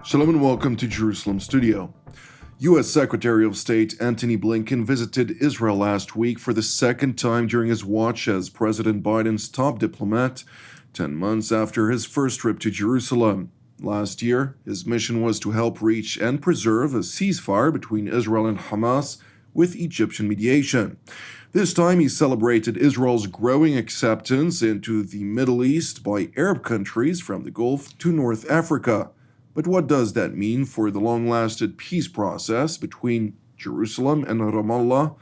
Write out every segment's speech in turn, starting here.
Shalom and welcome to Jerusalem Studio. U.S. Secretary of State Antony Blinken visited Israel last week for the second time during his watch as President Biden's top diplomat, 10 months after his first trip to Jerusalem. Last year, his mission was to help reach and preserve a ceasefire between Israel and Hamas with Egyptian mediation. This time, he celebrated Israel's growing acceptance into the Middle East by Arab countries from the Gulf to North Africa. But what does that mean for the long-lasting peace process between Jerusalem and Ramallah?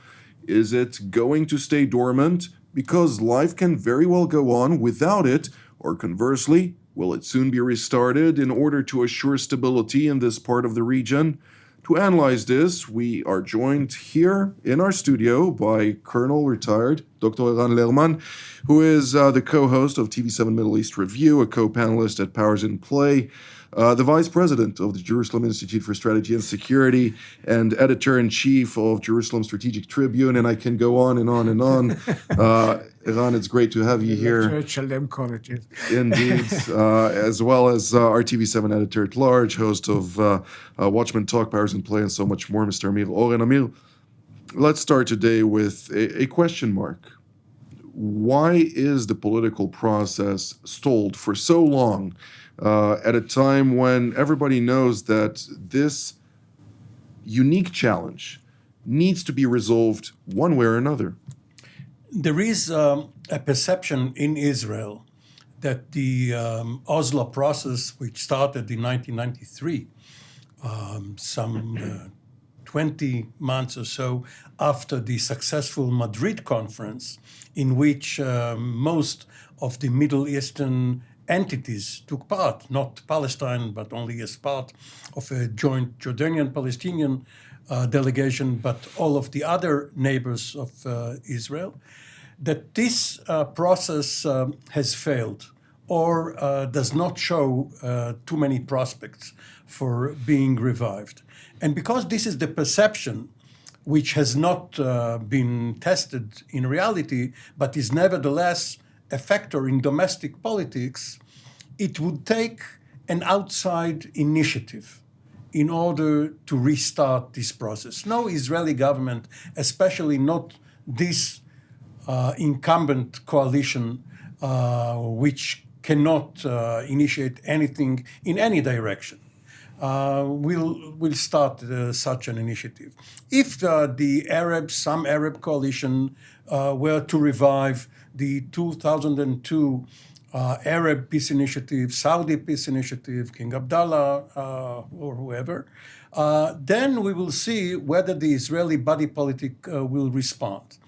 Is it going to stay dormant because life can very well go on without it, or conversely, will it soon be restarted in order to assure stability in this part of the region? To analyze this, we are joined here in our studio by Colonel retired Dr. Eran Lerman, who is the co-host of TV7 Middle East Review, a co-panelist at Powers in Play, the vice president of the Jerusalem Institute for Strategy and Security, and editor-in-chief of Jerusalem Strategic Tribune, and I can go on and on and on. Eran, it's great to have you here. Indeed, as well as our TV7 editor-at-large, host of Watchmen Talk, Powers in Play, and so much more, Mr. Amir. Oren, Amir, let's start today with a question mark. Why is the political process stalled for so long at a time when everybody knows that this unique challenge needs to be resolved one way or another? There is a perception in Israel that the Oslo process, which started in 1993, some 20 months or so after the successful Madrid conference, in which most of the Middle Eastern entities took part, not Palestine, but only as part of a joint Jordanian-Palestinian delegation, but all of the other neighbors of Israel, that this process has failed or does not show too many prospects for being revived. And because this is the perception, which has not been tested in reality, but is nevertheless a factor in domestic politics, it would take an outside initiative in order to restart this process. No Israeli government, especially not this incumbent coalition, which cannot initiate anything in any direction, will start such an initiative. If some Arab coalition were to revive the 2002 Arab peace initiative, Saudi peace initiative, King Abdullah or whoever, then we will see whether the Israeli body politic will respond.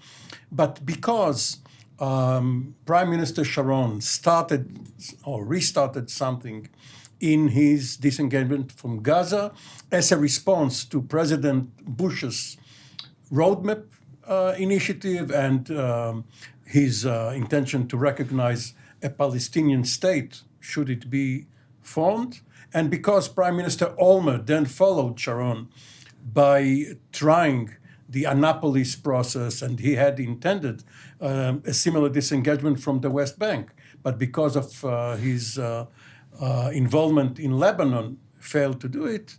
But because Prime Minister Sharon started or restarted something in his disengagement from Gaza as a response to President Bush's roadmap initiative and his intention to recognize a Palestinian state, should it be formed, and because Prime Minister Olmert then followed Sharon by trying the Annapolis process, and he had intended a similar disengagement from the West Bank, but because of his involvement in Lebanon, failed to do it.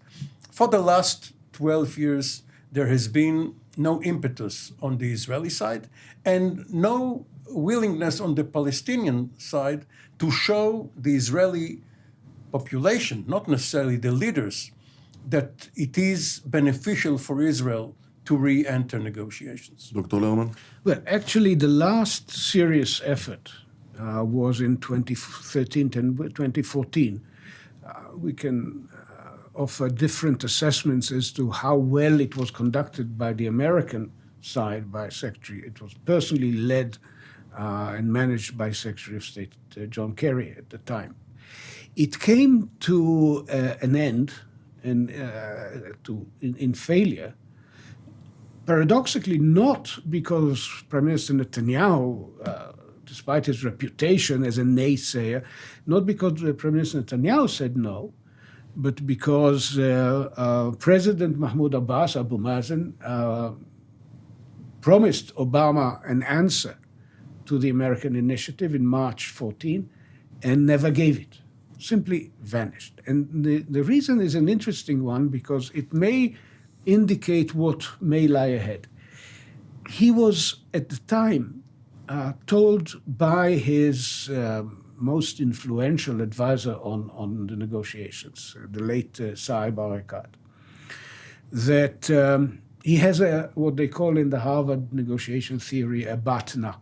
For the last 12 years, there has been no impetus on the Israeli side and no willingness on the Palestinian side to show the Israeli population, not necessarily the leaders, that it is beneficial for Israel to re-enter negotiations. Dr. Lerman? Well, actually, the last serious effort was in 2013 and 2014. We can offer different assessments as to how well it was conducted by the American side by Secretary. It was personally led and managed by Secretary of State John Kerry at the time. It came to an end in failure, paradoxically not because Prime Minister Netanyahu, despite his reputation as a naysayer, not because Prime Minister Netanyahu said no, but because President Mahmoud Abbas, Abu Mazen, promised Obama an answer to the American initiative in March 14 and never gave it. simply vanished. And the reason is an interesting one because it may indicate what may lie ahead. He was, at the time, told by his most influential advisor on the negotiations, the late Saeb Erekat, that he has what they call in the Harvard negotiation theory a BATNA,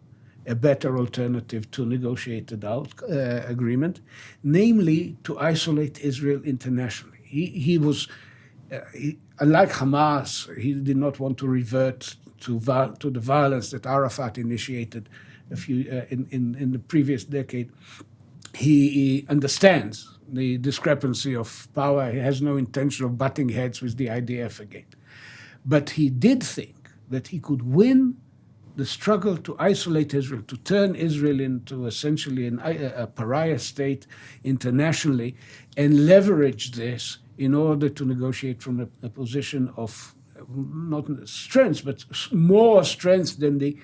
a better alternative to negotiated agreement, namely to isolate Israel internationally. He was, unlike Hamas, he did not want to revert to the violence that Arafat initiated in the previous decade. He understands the discrepancy of power. He has no intention of butting heads with the IDF again. But he did think that he could win the struggle to isolate Israel, to turn Israel into essentially a pariah state internationally, and leverage this in order to negotiate from a position of not strength, but more strength than the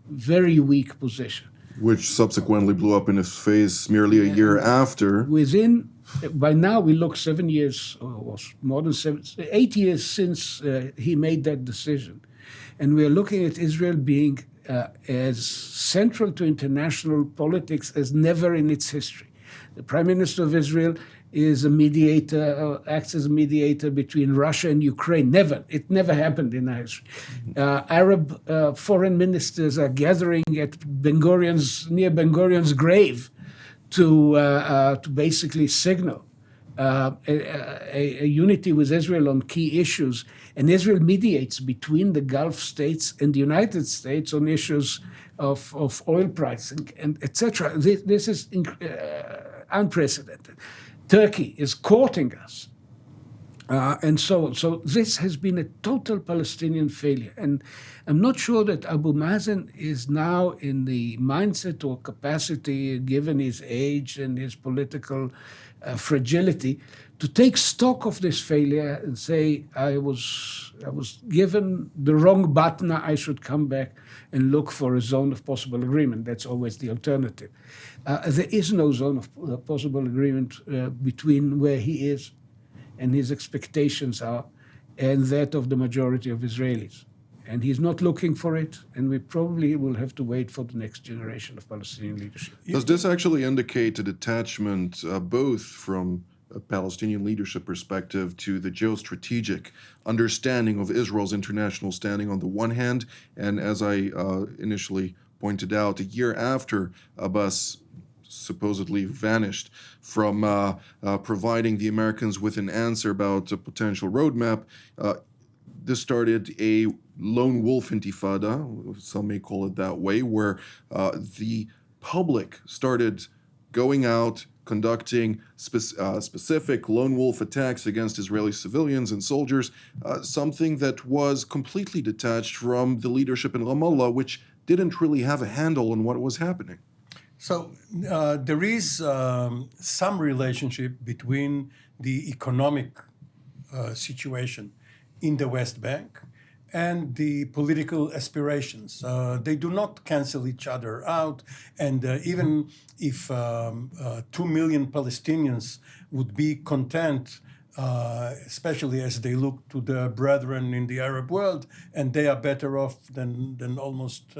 very weak position. Which subsequently blew up in his face merely a year after. By now we look 7 years, or more than 8 years since he made that decision. And we are looking at Israel being as central to international politics as never in its history. The Prime Minister of Israel is a mediator, acts as a mediator between Russia and Ukraine. It never happened in our history. Arab foreign ministers are gathering at near Ben Gurion's grave to basically signal a unity with Israel on key issues. And Israel mediates between the Gulf states and the United States on issues of oil pricing and etc. This is unprecedented. Turkey is courting us, and so on. So this has been a total Palestinian failure. And I'm not sure that Abu Mazen is now in the mindset or capacity, given his age and his political fragility, to take stock of this failure and say, I was given the wrong BATNA, I should come back and look for a zone of possible agreement. That's always the alternative. There is no zone of possible agreement between where he is and his expectations are and that of the majority of Israelis. And he's not looking for it, and we probably will have to wait for the next generation of Palestinian leadership. Does this actually indicate a detachment both from a Palestinian leadership perspective to the geostrategic understanding of Israel's international standing on the one hand, and as I initially pointed out, a year after Abbas supposedly vanished from providing the Americans with an answer about a potential roadmap, this started a lone wolf intifada, some may call it that way, where the public started going out, conducting specific lone wolf attacks against Israeli civilians and soldiers, something that was completely detached from the leadership in Ramallah, which didn't really have a handle on what was happening. So there is some relationship between the economic situation in the West Bank and the political aspirations. They do not cancel each other out. And even if 2 million Palestinians would be content, especially as they look to their brethren in the Arab world, and they are better off than almost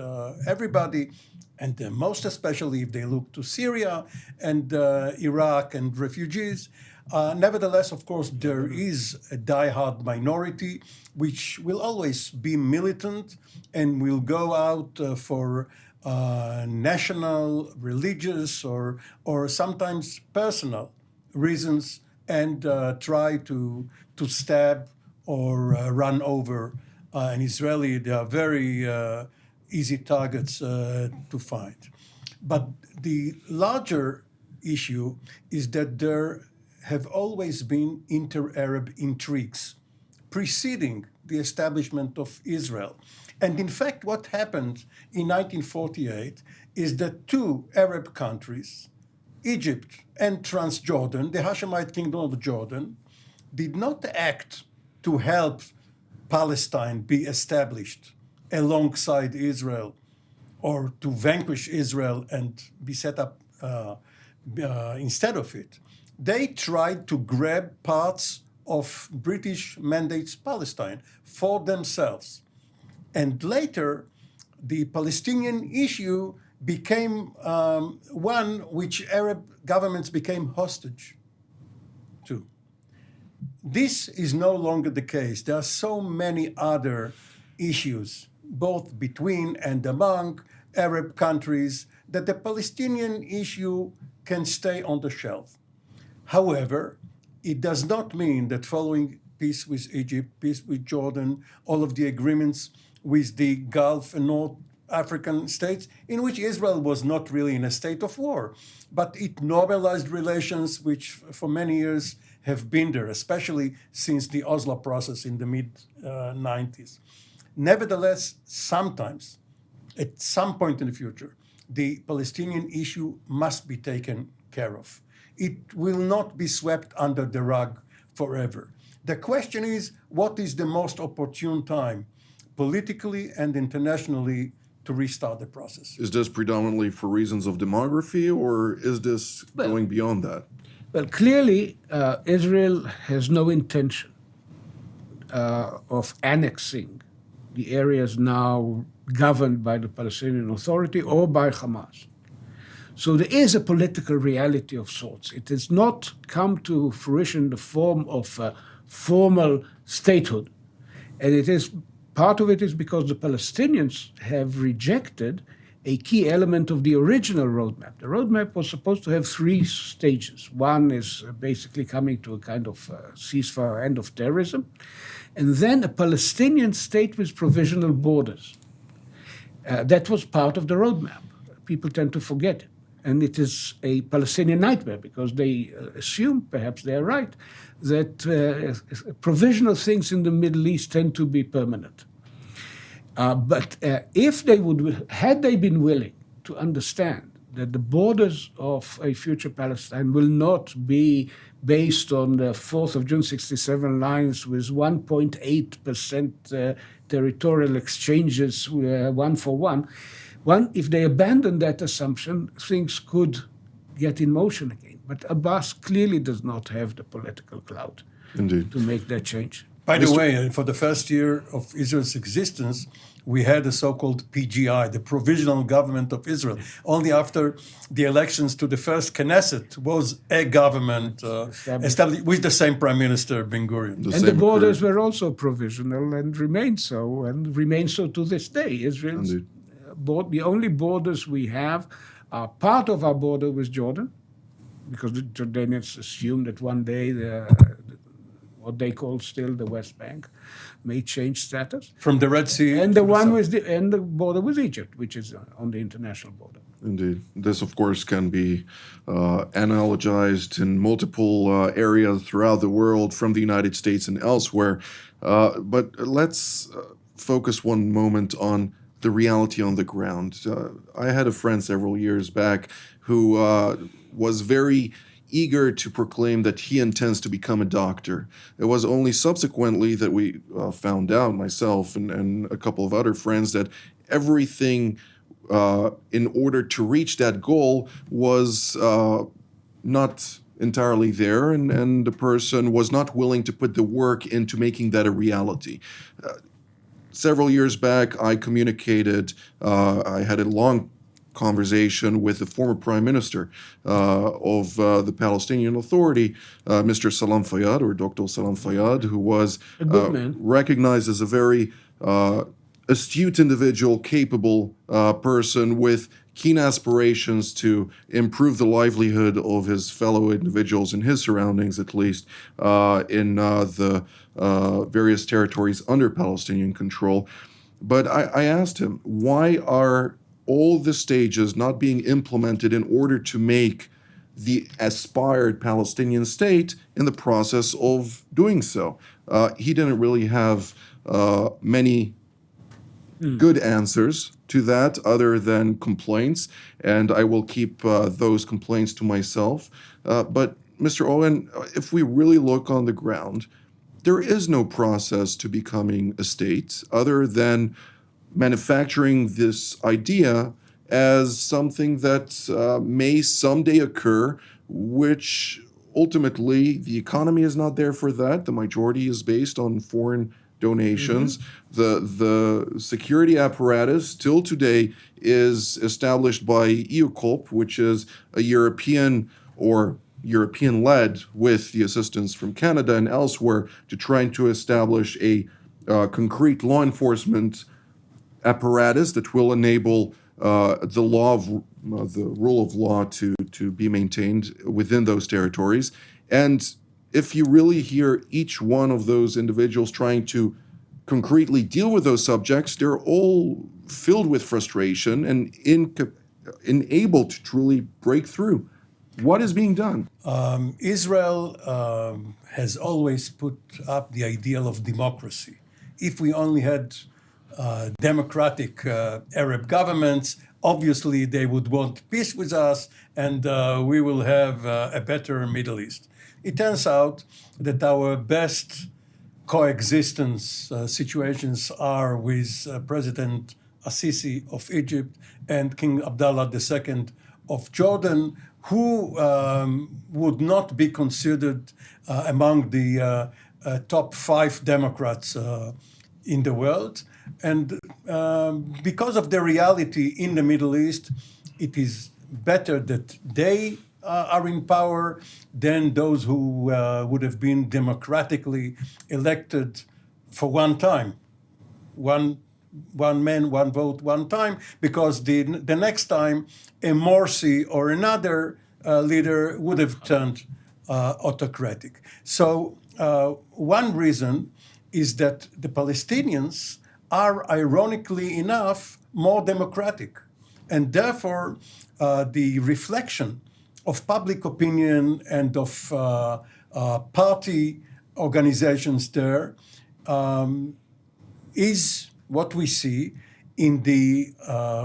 everybody, and most especially if they look to Syria and Iraq and refugees. Nevertheless, of course, there is a diehard minority which will always be militant and will go out for national, religious, or sometimes personal reasons and try to stab or run over an Israeli. They are very easy targets to find. But the larger issue is that there have always been inter-Arab intrigues preceding the establishment of Israel. And in fact, what happened in 1948 is that two Arab countries, Egypt and Transjordan, the Hashemite Kingdom of Jordan, did not act to help Palestine be established alongside Israel or to vanquish Israel and be set up instead of it. they tried to grab parts of British mandates Palestine for themselves. And later, the Palestinian issue became one which Arab governments became hostage to. This is no longer the case. There are so many other issues, both between and among Arab countries, that the Palestinian issue can stay on the shelf. However, it does not mean that following peace with Egypt, peace with Jordan, all of the agreements with the Gulf and North African states, in which Israel was not really in a state of war, but it normalized relations which for many years have been there, especially since the Oslo process in the mid-90s. Nevertheless, sometimes, at some point in the future, the Palestinian issue must be taken care of. It will not be swept under the rug forever. The question is, what is the most opportune time, politically and internationally, to restart the process? Is this predominantly for reasons of demography, or is this going beyond that? Well, clearly, Israel has no intention of annexing the areas now governed by the Palestinian Authority or by Hamas. So there is a political reality of sorts. It has not come to fruition in the form of formal statehood. And it is part of it is because the Palestinians have rejected a key element of the original roadmap. The roadmap was supposed to have 3 stages. One is basically coming to a kind of ceasefire, end of terrorism, and then a Palestinian state with provisional borders. That was part of the roadmap. People tend to forget it. And it is a Palestinian nightmare because they assume, perhaps they're right, that provisional things in the Middle East tend to be permanent. But if they had they been willing to understand that the borders of a future Palestine will not be based on the 4th of June 67 lines with 1.8% territorial exchanges, one for one, if they abandon that assumption, things could get in motion again. But Abbas clearly does not have the political clout to make that change. By the way, for the first year of Israel's existence, we had a so-called PGI, the Provisional Government of Israel. Only after the elections to the first Knesset was a government established with the same Prime Minister, Ben-Gurion. And the borders were also provisional and remain so to this day. Israel's the only borders we have are part of our border with Jordan, because the Jordanians assume that one day what they call still the West Bank may change status. From the Red Sea. And the one with the border with Egypt, which is on the international border. Indeed. This, of course, can be analogized in multiple areas throughout the world, from the United States and elsewhere. But let's focus one moment on the reality on the ground. I had a friend several years back who was very eager to proclaim that he intends to become a doctor. It was only subsequently that we found out, myself and a couple of other friends, that everything in order to reach that goal was not entirely there, and the person was not willing to put the work into making that a reality. Several years back, I communicated, I had a long conversation with the former Prime Minister of the Palestinian Authority, Mr. Salam Fayyad, or Dr. Salam Fayyad, who was recognized as a very astute individual, capable person with keen aspirations to improve the livelihood of his fellow individuals in his surroundings, at least, in the various territories under Palestinian control. But I asked him, why are all the stages not being implemented in order to make the aspired Palestinian state in the process of doing so? He didn't really have many good answers to that other than complaints, and I will keep those complaints to myself. But Mr. Oren, if we really look on the ground, there is no process to becoming a state other than manufacturing this idea as something that may someday occur, which ultimately, the economy is not there for that. The majority is based on foreign donations. The security apparatus till today is established by EUCOP, which is a European or European-led with the assistance from Canada and elsewhere to trying to establish a concrete law enforcement apparatus that will enable the rule of law to be maintained within those territories. And if you really hear each one of those individuals trying to concretely deal with those subjects, they're all filled with frustration and unable to truly break through. What is being done? Israel has always put up the ideal of democracy. If we only had democratic Arab governments, obviously they would want peace with us, and we will have a better Middle East. It turns out that our best coexistence situations are with President Sisi of Egypt and King Abdullah II of Jordan, who would not be considered among the top 5 democrats in the world. And because of the reality in the Middle East, it is better that they are in power than those who would have been democratically elected for one time. One man, one vote, one time, because the next time a Morsi or another leader would have turned autocratic. So one reason is that the Palestinians are, ironically enough, more democratic. And therefore, the reflection of public opinion and of party organizations there is what we see in the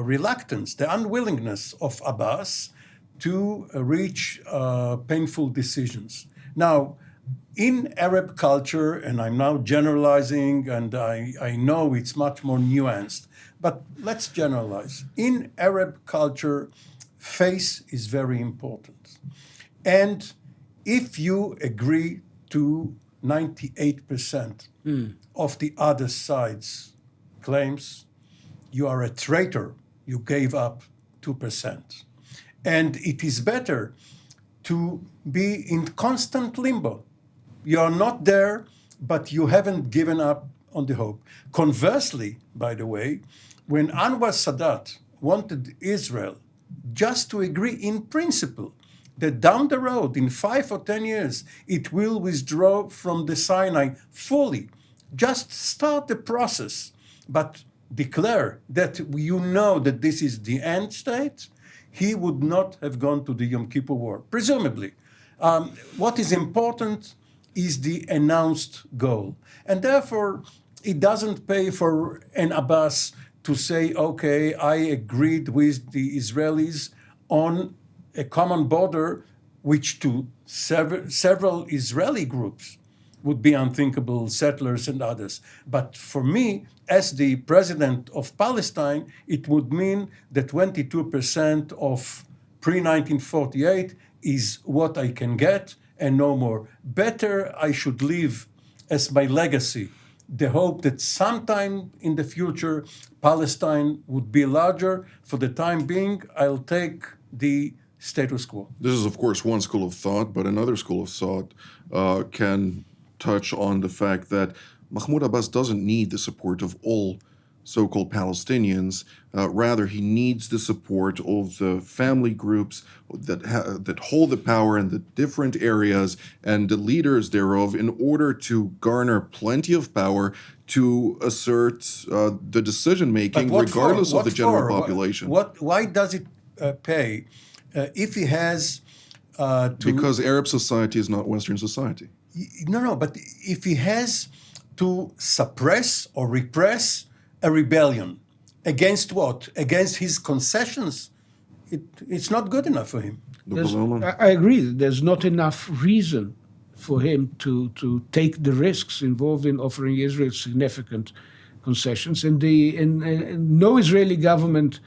reluctance, the unwillingness of Abbas to reach painful decisions. Now, in Arab culture, and I'm now generalizing, and I know it's much more nuanced, but let's generalize. In Arab culture, faith is very important. And if you agree to 98% of the other side's claims, you are a traitor. You gave up 2%. And it is better to be in constant limbo. You are not there, but you haven't given up on the hope. Conversely, by the way, when Anwar Sadat wanted Israel just to agree in principle that down the road, in 5 or 10 years, it will withdraw from the Sinai fully, just start the process, but declare that you know that this is the end state, he would not have gone to the Yom Kippur War, presumably. What is important is the announced goal. And therefore, it doesn't pay for an Abbas to say, okay, I agreed with the Israelis on a common border, which to several Israeli groups would be unthinkable, settlers and others. But for me, as the president of Palestine, it would mean that 22% of pre-1948 is what I can get and no more. Better I should leave as my legacy the hope that sometime in the future Palestine would be larger. For the time being, I'll take the status quo. This is, of course, one school of thought, but another school of thought can touch on the fact that Mahmoud Abbas doesn't need the support of all so-called Palestinians. Rather, he needs the support of the family groups that hold the power in the different areas and the leaders thereof in order to garner plenty of power to assert the decision-making regardless of the general population. Why does it pay if he has Because Arab society is not Western society. No, but if he has to suppress or repress a rebellion against what? Against his concessions? It's not good enough for him. I agree. There's not enough reason for him to take the risks involved in offering Israel significant concessions. And no Israeli government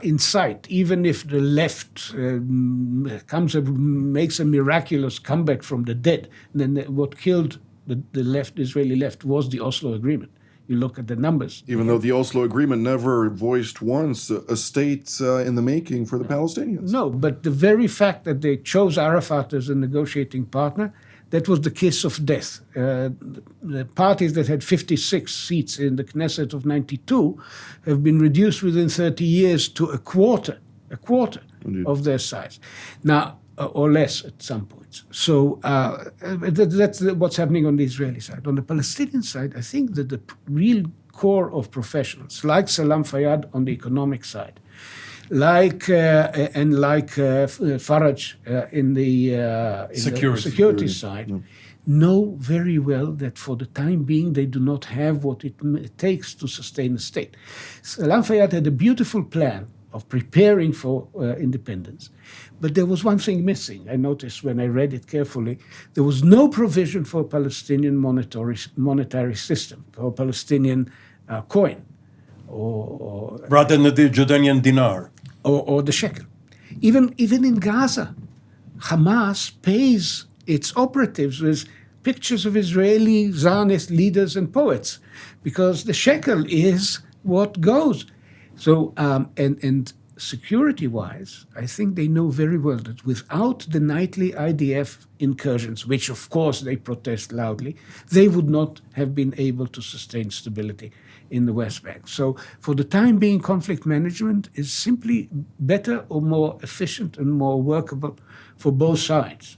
in sight, even if the left makes a miraculous comeback from the dead. And then what killed the left, Israeli left, was the Oslo Agreement. You look at the numbers. Even though the Oslo Agreement never voiced once a state in the making for the Palestinians. No, but the very fact that they chose Arafat as a negotiating partner, that was the kiss of death. The parties that had 56 seats in the Knesset of 92 have been reduced within 30 years to a quarter Indeed. of their size. Now, or less at some points. So that's what's happening on the Israeli side. On the Palestinian side, I think that the real core of professionals, like Salam Fayyad on the economic side, like Faraj in the security side, know very well that for the time being they do not have what it takes to sustain a state. Salam Fayyad had a beautiful plan of preparing for independence. But there was one thing missing. I noticed when I read it carefully, there was no provision for a Palestinian monetary system, for a Palestinian coin. Rather than the Jordanian dinar. Or the shekel. Even in Gaza, Hamas pays its operatives with pictures of Israeli Zionist leaders and poets, because the shekel is what goes. So, and security-wise, I think they know very well that without the nightly IDF incursions, which of course they protest loudly, they would not have been able to sustain stability in the West Bank. So for the time being, conflict management is simply better or more efficient and more workable for both sides.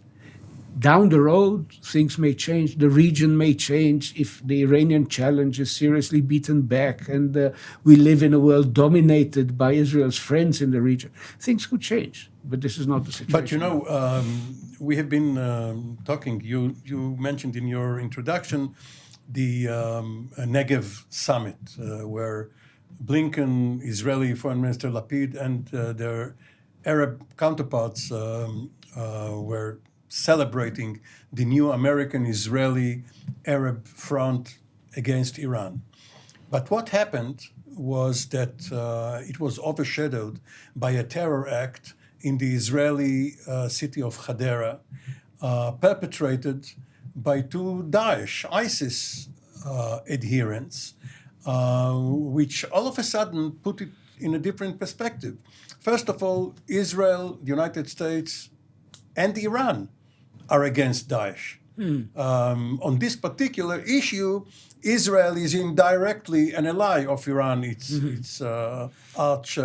Down the road, things may change. The region may change if the Iranian challenge is seriously beaten back and we live in a world dominated by Israel's friends in the region. Things could change, but this is not the situation. But you know, we have been talking, you mentioned in your introduction the Negev summit, where Blinken, Israeli Foreign Minister Lapid, and their Arab counterparts were celebrating the new American-Israeli-Arab front against Iran. But what happened was that it was overshadowed by a terror act in the Israeli city of Hadera, perpetrated by two Daesh, ISIS adherents, which all of a sudden put it in a different perspective. First of all, Israel, the United States, and Iran are against Daesh. On this particular issue, Israel is indirectly an ally of Iran, its arch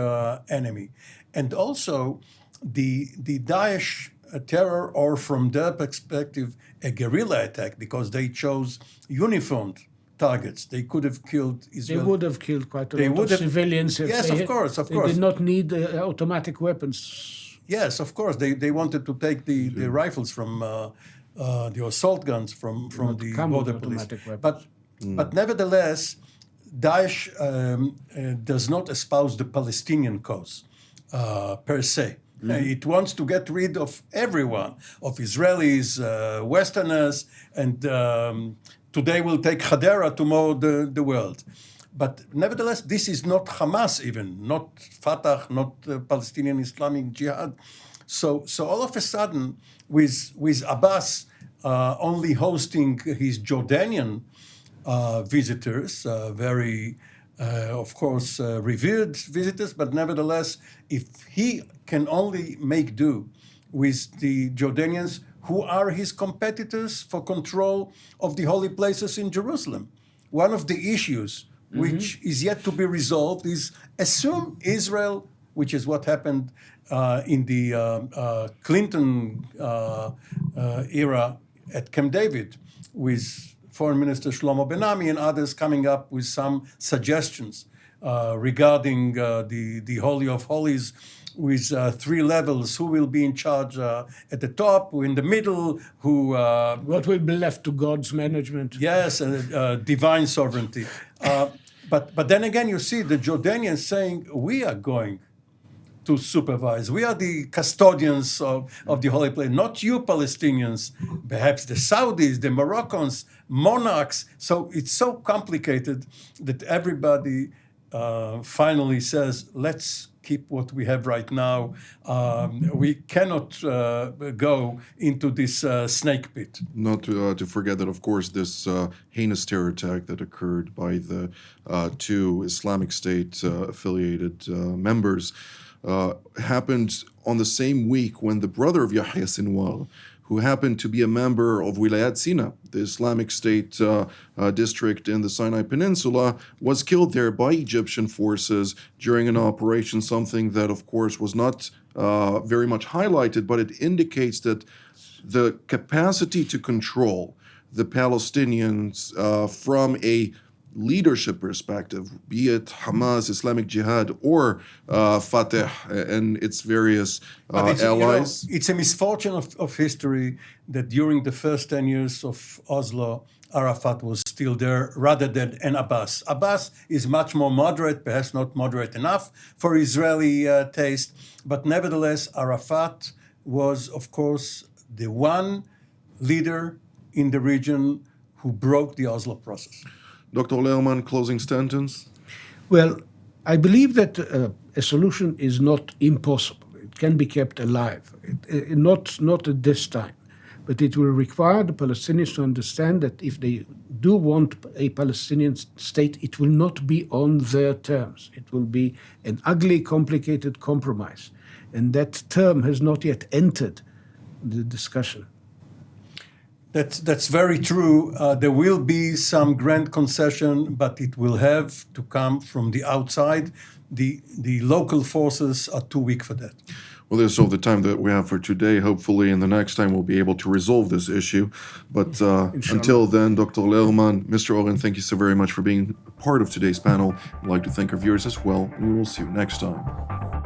enemy. And also, the Daesh terror, or from their perspective, a guerrilla attack, because they chose uniformed targets. They could have killed Israel. They would have killed quite a lot of civilians. Yes, of course. They did not need automatic weapons. Yes, of course. They wanted to take the rifles from the assault guns from the border police. But nevertheless, Daesh does not espouse the Palestinian cause per se. It wants to get rid of everyone, of Israelis, Westerners, and today we'll take Hadera, tomorrow the world. But nevertheless, this is not Hamas even, not Fatah, not Palestinian Islamic Jihad. So all of a sudden, with Abbas only hosting his Jordanian visitors, very, of course, revered visitors, but nevertheless, if he can only make do with the Jordanians, who are his competitors for control of the holy places in Jerusalem, one of the issues which is yet to be resolved is assume Israel, which is what happened in the Clinton era at Camp David, with Foreign Minister Shlomo Ben-Ami and others coming up with some suggestions regarding the Holy of Holies, with 3 levels: who will be in charge at the top, who in the middle, who... what will be left to God's management. Yes, divine sovereignty. But then again, you see the Jordanians saying, we are going to supervise. We are the custodians of the holy place, not you Palestinians, perhaps the Saudis, the Moroccans, monarchs. So it's so complicated that everybody finally says, let's keep what we have right now. We cannot go into this snake pit. Not to forget that, of course, this heinous terror attack that occurred by the two Islamic State affiliated members happened on the same week when the brother of Yahya Sinwar, who happened to be a member of Wilayat Sina, the Islamic State district in the Sinai Peninsula, was killed there by Egyptian forces during an operation, something that, of course, was not very much highlighted, but it indicates that the capacity to control the Palestinians from a leadership perspective, be it Hamas, Islamic Jihad, or Fatah and its various allies. It's a misfortune of history that during the first 10 years of Oslo, Arafat was still there rather than an Abbas. Abbas is much more moderate, perhaps not moderate enough for Israeli taste, but nevertheless, Arafat was, of course, the one leader in the region who broke the Oslo process. Dr. Lerman, closing sentence? Well, I believe that a solution is not impossible. It can be kept alive, not at this time. But it will require the Palestinians to understand that if they do want a Palestinian state, it will not be on their terms. It will be an ugly, complicated compromise. And that term has not yet entered the discussion. That's very true. There will be some grand concession, but it will have to come from the outside. The local forces are too weak for that. Well, that's all the time that we have for today. Hopefully, in the next time, we'll be able to resolve this issue. But until then, Dr. Lerman, Mr. Oren, thank you so very much for being part of today's panel. I'd like to thank our viewers as well, and we will see you next time.